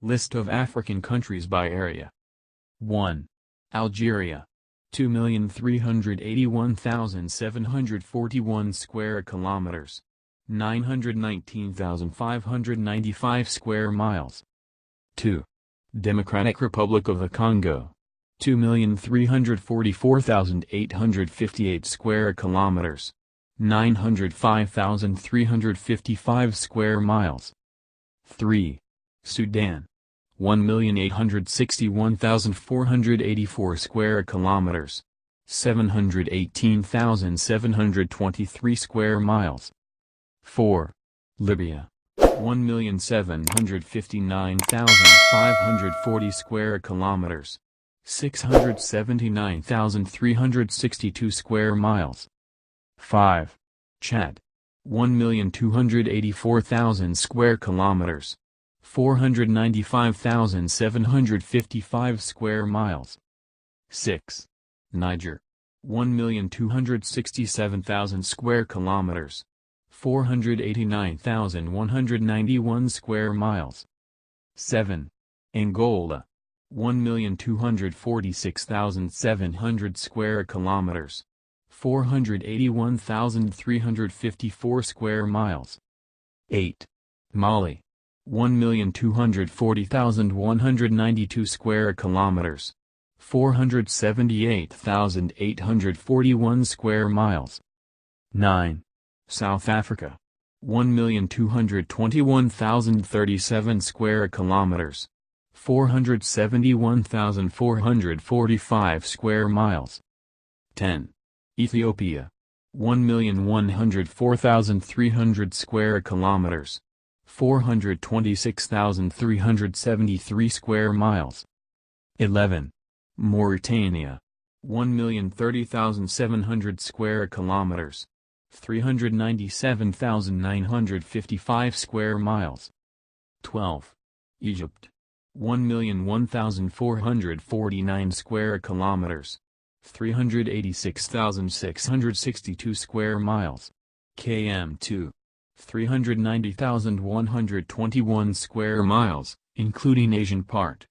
List of African countries by area. 1. Algeria. 2,381,741 square kilometers. 919,595 square miles. 2. Democratic Republic of the Congo. 2,344,858 square kilometers. 905,355 square miles. 3. Sudan. 1,861,484 square kilometers. 718,723 square miles. 4. Libya. 1,759,540 square kilometers. 679,362 square miles. 5. Chad. 1,284,000 square kilometers. 495,755 square miles. 6. Niger. 1,267,000 square kilometers. 489,191 square miles. 7. Angola. 1,246,700 square kilometers. 481,354 square miles. 8. Mali. 1,240,192 square kilometers. 478,841 square miles. 9. South Africa. 1,221,037 square kilometers. 471,445 square miles. 10. Ethiopia. 1,104,300 square kilometers. 426,373 square miles. 11. Mauritania. 1,030,700 square kilometers. 397,955 square miles. 12. Egypt. 1,001,449 square kilometers. 386,662 square miles. km2. 390,121 square miles, including Asian part.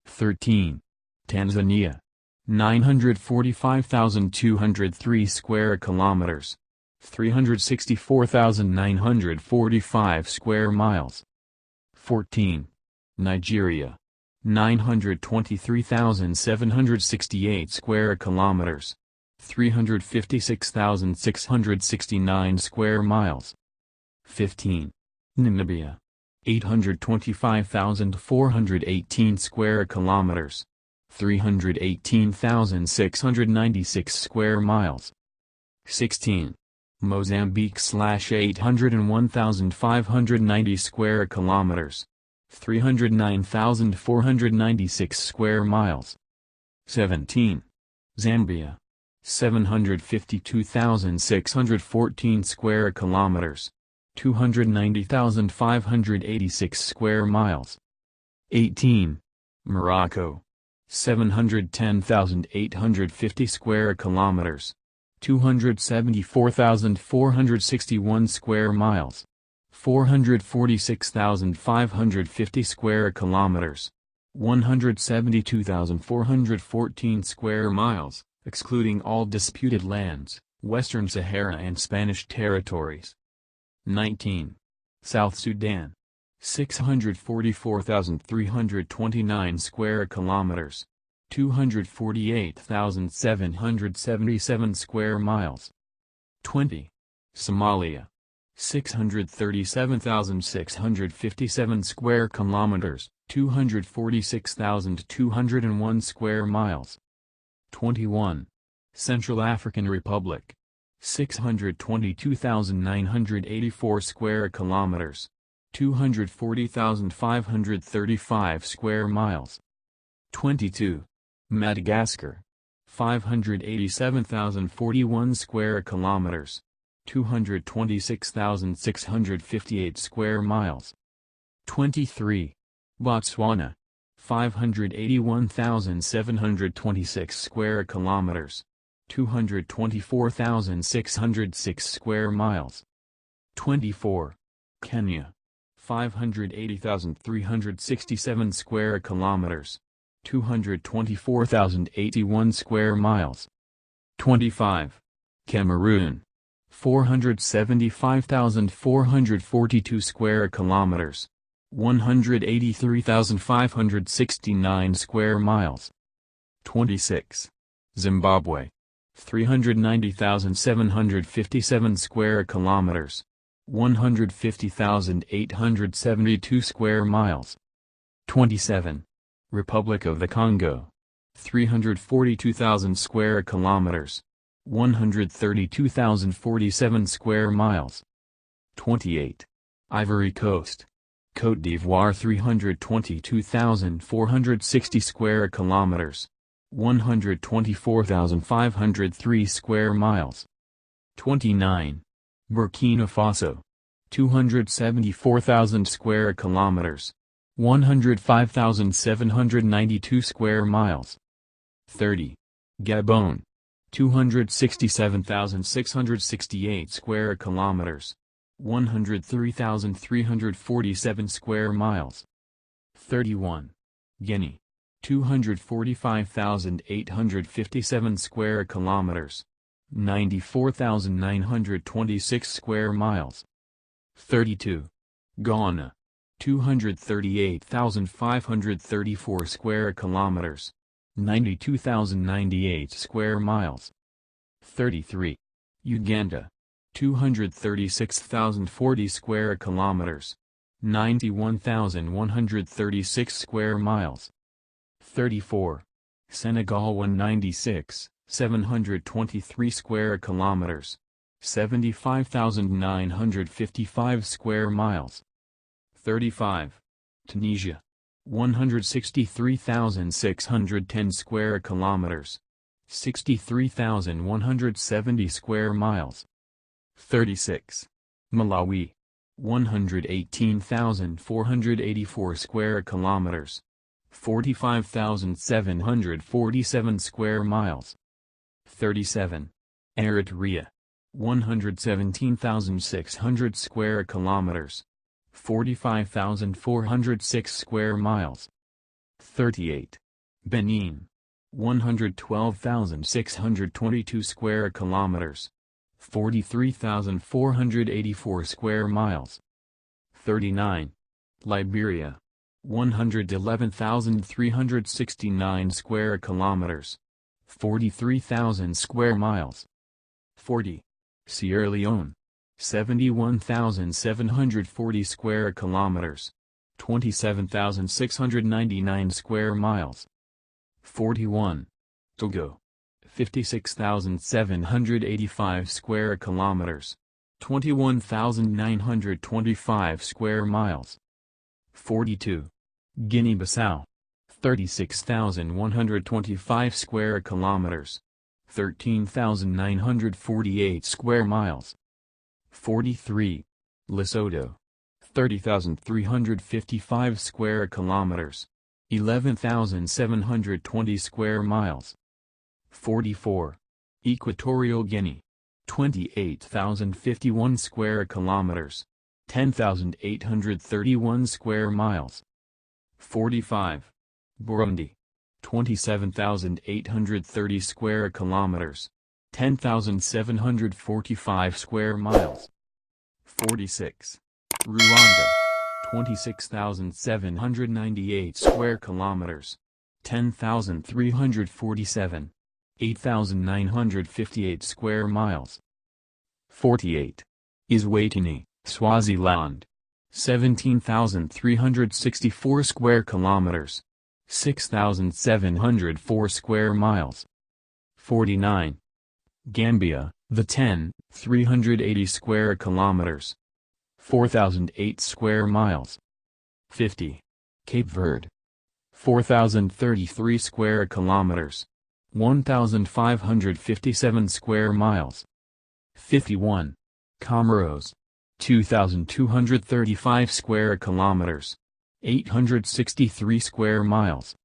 13. Tanzania. 945,203 square kilometers. 364,945 square miles. 14. Nigeria. 923,768 square kilometers. 356,669 square miles. 15. Namibia. 825,418 square kilometers. 318,696 square miles. 16. Mozambique. 801,590 square kilometers. 309,496 square miles. 17. Zambia. 752,614 square kilometers. 290,586 square miles. 18. Morocco. 710,850 square kilometers. 274,461 square miles. 446,550 square kilometers. 172,414 square miles, excluding all disputed lands, Western Sahara and Spanish territories. 19. South Sudan. 644,329 square kilometers. 248,777 square miles. 20. Somalia. 637,657 square kilometers, 246,201 square miles. 21. Central African Republic. 622,984 square kilometers. 240,535 square miles. 22. Madagascar. 587,041 square kilometers. 226,658 square miles. 23. Botswana. 581,726 square kilometers. 224,606 square miles. 24. Kenya. 580,367 square kilometers. 224,081 square miles. 25. Cameroon. 475,442 square kilometers. 183,569 square miles. 26. Zimbabwe. 390,757 square kilometers. 150,872 square miles. 27. Republic of the Congo. 342,000 square kilometers. 132,047 square miles. 28. Ivory Coast. Côte d'Ivoire 322,460 square kilometers. 124,503 square miles. 29. Burkina Faso. 274,000 square kilometers. 105,792 square miles. 30. Gabon. 267,668 square kilometers. 103,347 square miles. 31. Guinea. 245,857 square kilometers. 94,926 square miles. 32. Ghana. 238,534 square kilometers. 92,098 square miles. 33. Uganda. 236,040 square kilometers. 91,136 square miles. 34. Senegal 196,723 square kilometers. 75,955 square miles. 35. Tunisia. 163,610 square kilometers. 63,170 square miles. 36. Malawi. 118,484 square kilometers. 45,747 square miles. 37. Eritrea. 117,600 square kilometers. 45,406 square miles. 38. Benin. 112,622 square kilometers. 43,484 square miles. 39. Liberia. 111,369 square kilometers. 43,000 square miles. 40. Sierra Leone. 71,740 square kilometers. 27,699 square miles. 41. Togo. 56,785 square kilometers. 21,925 square miles. 42. Guinea-Bissau. 36,125 square kilometers. 13,948 square miles. 43. Lesotho. 30,355 square kilometers. 11,720 square miles. 44. Equatorial Guinea. 28,051 square kilometers. 10,831 square miles. 45. Burundi. 27,830 square kilometers. 10,745 square miles. 46. Rwanda. 26,798 square kilometers. 10,347. 8,958 square miles. 48. Eswatini, Swaziland. 17,364 square kilometers. 6,704 square miles. 49. Gambia, the 380 square kilometers. 4,008 square miles. 50. Cape Verde. 4,033 square kilometers. 1,557 square miles. 51. Comoros. 2,235 square kilometers. 863 square miles.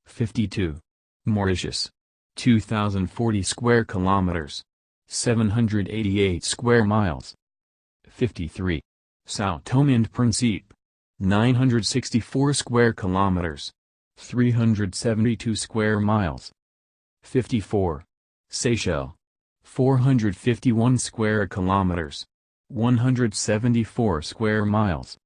52. Mauritius. 2,040 square kilometers. 788 square miles. 53. São Tomé and Príncipe. 964 square kilometers. 372 square miles. 54. Seychelles. 451 square kilometers. 174 square miles.